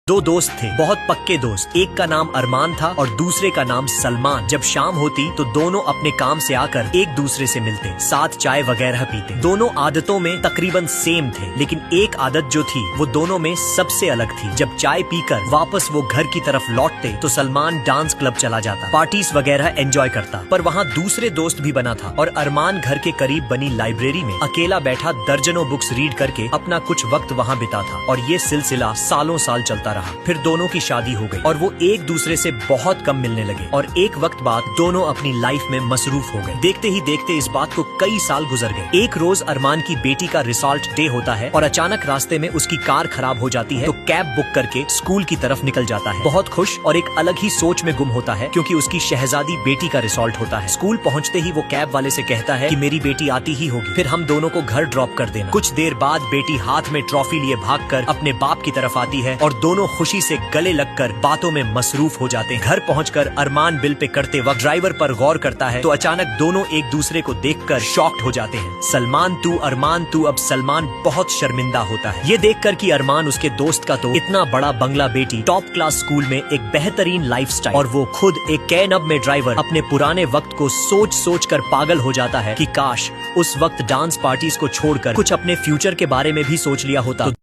दो दोस्त थे, बहुत पक्के दोस्त। एक का नाम अरमान था और दूसरे का नाम सलमान। जब शाम होती तो दोनों अपने काम से आकर एक दूसरे से मिलते, साथ चाय वगैरह पीते। दोनों आदतों में तकरीबन सेम थे, लेकिन एक आदत जो थी वो दोनों में सबसे अलग थी। जब चाय पीकर वापस वो घर की तरफ लौटते तो सलमान डांस क्लब चला जाता, पार्टीज वगैरह एंजॉय करता। पर वहाँ दूसरे दोस्त भी बना था और अरमान घर के करीब बनी लाइब्रेरी में अकेला बैठा दर्जनों बुक्स रीड करके अपना कुछ वक्त वहाँ बिता था। और ये सिलसिला सालों साल चलता रहा। फिर दोनों की शादी हो गई और वो एक दूसरे से बहुत कम मिलने लगे और एक वक्त बाद दोनों अपनी लाइफ में मसरूफ हो गए। देखते ही देखते इस बात को कई साल गुजर गए। एक रोज अरमान की बेटी का रिजल्ट डे होता है और अचानक रास्ते में उसकी कार खराब हो जाती है, तो कैब बुक करके स्कूल की तरफ निकल जाता है, बहुत खुश और एक अलग ही सोच में गुम होता है, क्योंकि उसकी शहजादी बेटी का रिजल्ट होता है। स्कूल पहुँचते ही वो कैब वाले से कहता है कि मेरी बेटी आती ही होगी, फिर हम दोनों को घर ड्रॉप कर देना। कुछ देर बाद बेटी हाथ में ट्रॉफी लिए भागकर अपने बाप की तरफ आती है और दोनों खुशी से गले लगकर बातों में मसरूफ हो जाते हैं। घर पहुंचकर अरमान बिल पे करते वक्त ड्राइवर पर गौर करता है तो अचानक दोनों एक दूसरे को देखकर शॉक्ड हो जाते हैं। सलमान तू, अरमान तू। अब सलमान बहुत शर्मिंदा होता है ये देखकर कि अरमान उसके दोस्त का तो इतना बड़ा बंगला, बेटी टॉप क्लास स्कूल में, एक बेहतरीन लाइफस्टाइल और वो खुद एक कैनब में ड्राइवर। अपने पुराने वक्त को सोच सोच कर पागल हो जाता है कि काश उस वक्त डांस पार्टीज को छोड़कर कुछ अपने फ्यूचर के बारे में भी सोच लिया होता। तो